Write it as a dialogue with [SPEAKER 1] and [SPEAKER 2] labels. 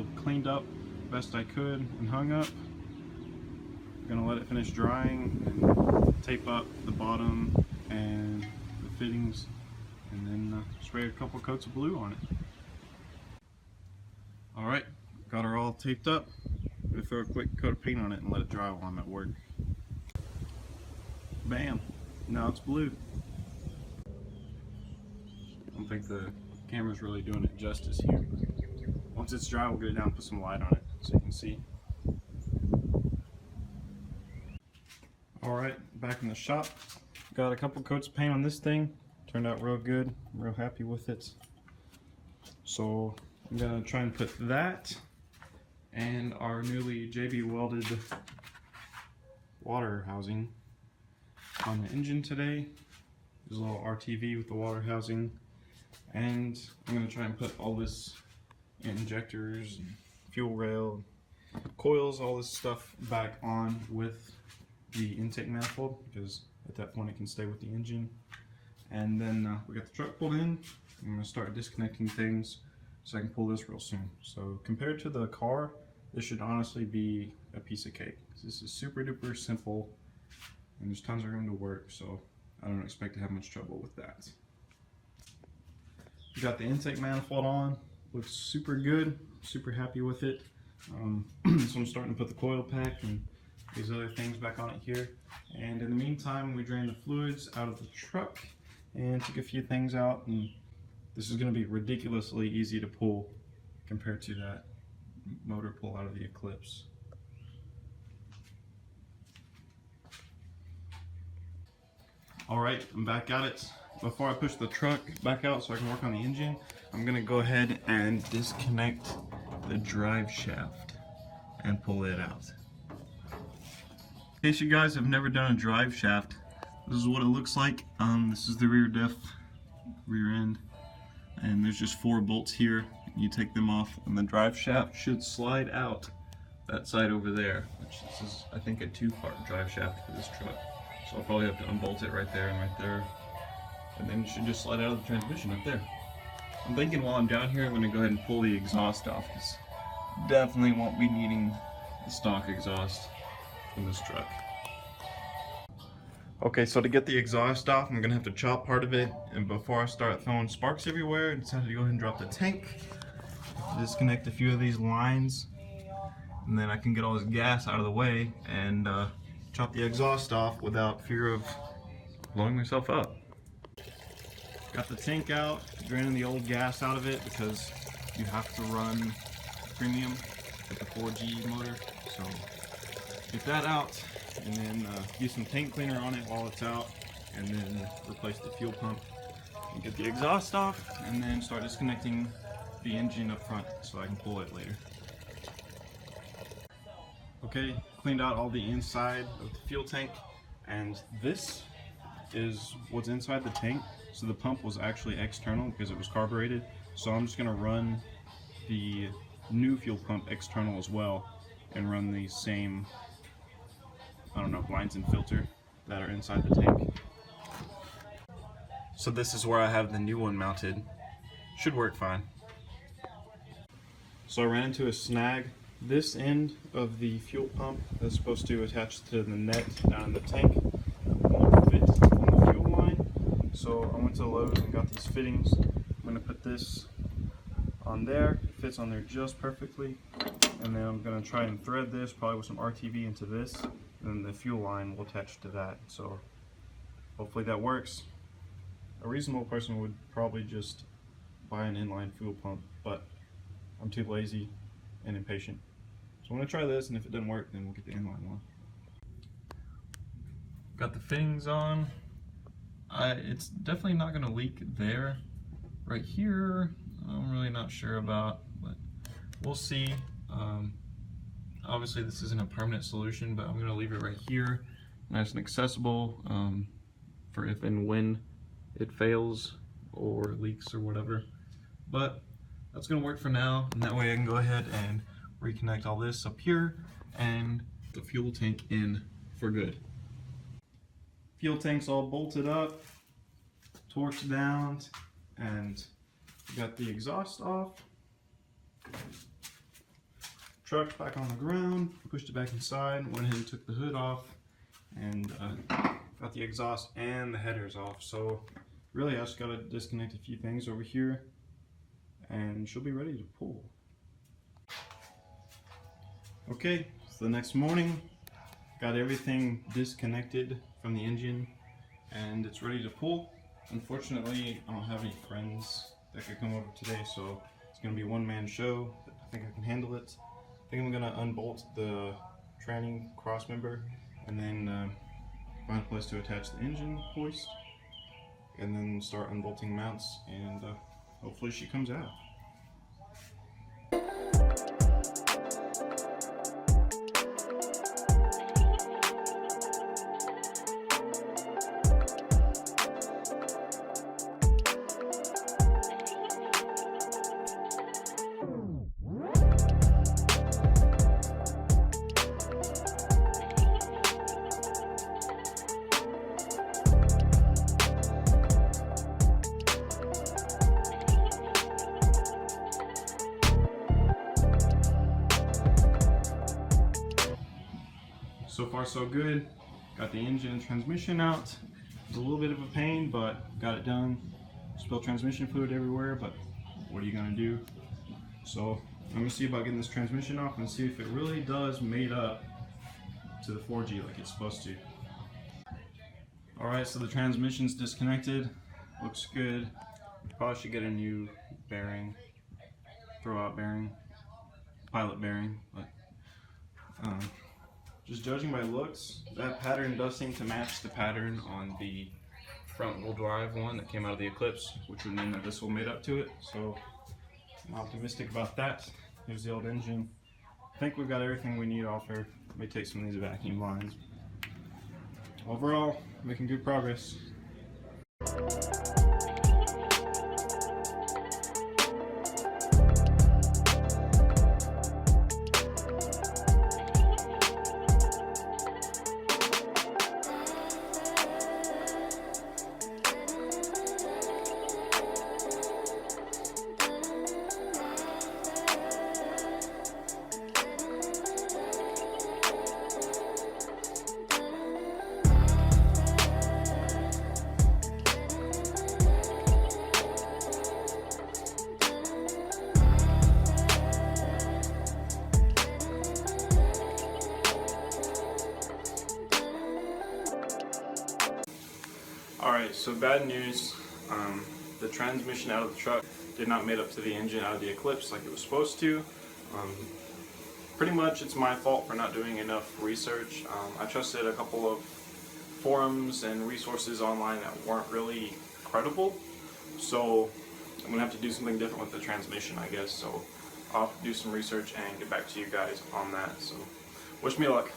[SPEAKER 1] all cleaned up best I could and hung up. I'm gonna let it finish drying and tape up the bottom and the fittings, and then spray a couple coats of blue on it. Alright, got her all taped up. I'm gonna throw a quick coat of paint on it and let it dry while I'm at work. Bam! Now it's blue. I don't think the camera's really doing it justice here. Once it's dry, we'll get it down and put some light on it so you can see. Alright, back in the shop. Got a couple coats of paint on this thing. Turned out real good. I'm real happy with it. So I'm gonna try and put that and our newly JB welded water housing on the engine today. There's a little RTV with the water housing, and I'm going to try and put all this injectors, fuel rail, coils, all this stuff back on with the intake manifold, because at that point it can stay with the engine. And then we got the truck pulled in. I'm going to start disconnecting things so I can pull this real soon. So compared to the car, this should honestly be a piece of cake. This is super duper simple, and there's tons of room to work, so I don't expect to have much trouble with that. We got the intake manifold on, looks super good, super happy with it. So I'm starting to put the coil pack and these other things back on it here. And in the meantime, we drained the fluids out of the truck and took a few things out, and this is going to be ridiculously easy to pull compared to that motor pull out of the Eclipse. Alright, I'm back at it. Before I push the truck back out so I can work on the engine, I'm going to go ahead and disconnect the drive shaft and pull it out. In case you guys have never done a drive shaft, this is what it looks like. This is the rear diff, rear end, and there's just 4 bolts here. You take them off and the drive shaft should slide out that side over there, which this is, I think, a 2-part drive shaft for this truck. So I'll probably have to unbolt it right there and right there, and then it should just slide out of the transmission up there. I'm thinking while I'm down here I'm going to go ahead and pull the exhaust off, because definitely won't be needing the stock exhaust in this truck. Okay, so to get the exhaust off, I'm going to have to chop part of it, and before I start throwing sparks everywhere, I decided to go ahead and drop the tank, disconnect a few of these lines, and then I can get all this gas out of the way and chop the exhaust off without fear of blowing myself up. Got the tank out, draining the old gas out of it because you have to run premium with the 4G motor. So get that out, and then use some tank cleaner on it while it's out, and then replace the fuel pump and get the exhaust off, and then start disconnecting the engine up front so I can pull it later. Okay, cleaned out all the inside of the fuel tank, and this is what's inside the tank. So the pump was actually external because it was carbureted, so I'm just going to run the new fuel pump external as well and run the same, I don't know, blinds and filter that are inside the tank. So this is where I have the new one mounted. Should work fine. So I ran into a snag. This end of the fuel pump that's supposed to attach to the net down in the tank won't fit on the fuel line. So I went to Lowe's and got these fittings. I'm going to put this on there. It fits on there just perfectly. And then I'm going to try and thread this probably with some RTV into this. And then the fuel line will attach to that. So hopefully that works. A reasonable person would probably just buy an inline fuel pump, but I'm too lazy and impatient. So I'm going to try this, and if it doesn't work, then we'll get the inline one. Got the fittings on. It's definitely not going to leak there. Right here, I'm really not sure about, but we'll see. Obviously this isn't a permanent solution, but I'm going to leave it right here, nice and accessible, for if and when it fails or leaks or whatever. But that's going to work for now, and that way I can go ahead and reconnect all this up here and the fuel tank in for good. Fuel tank's all bolted up, torqued down, and got the exhaust off. truck back on the ground, pushed it back inside, went ahead and took the hood off, and got the exhaust and the headers off. So really I just gotta disconnect a few things over here and she'll be ready to pull. Okay, so the next morning, got everything disconnected from the engine and it's ready to pull. Unfortunately, I don't have any friends that could come over today, so it's gonna be a one-man show. I think I can handle it. I think I'm gonna unbolt the tranny cross member and then find a place to attach the engine hoist and then start unbolting mounts, and hopefully she comes out. So far so good. Got the engine and transmission out. It's a little bit of a pain, but got it done. Spilled transmission fluid everywhere, but what are you gonna do? So I'm gonna see about getting this transmission off and see if it really does mate up to the 4G like it's supposed to. Alright, so the transmission's disconnected. Looks good. Probably should get a new bearing, throwout bearing, pilot bearing, but just judging by looks, that pattern does seem to match the pattern on the front wheel drive one that came out of the Eclipse, which would mean that this will mate up to it. So I'm optimistic about that. Here's the old engine. I think we've got everything we need off here. May take some of these vacuum lines. Overall, making good progress. Alright, so bad news. The transmission out of the truck did not mate up to the engine out of the Eclipse like it was supposed to. Pretty much it's my fault for not doing enough research. I trusted a couple of forums and resources online that weren't really credible. So I'm going to have to do something different with the transmission, I guess. So I'll have to do some research and get back to you guys on that. So wish me luck.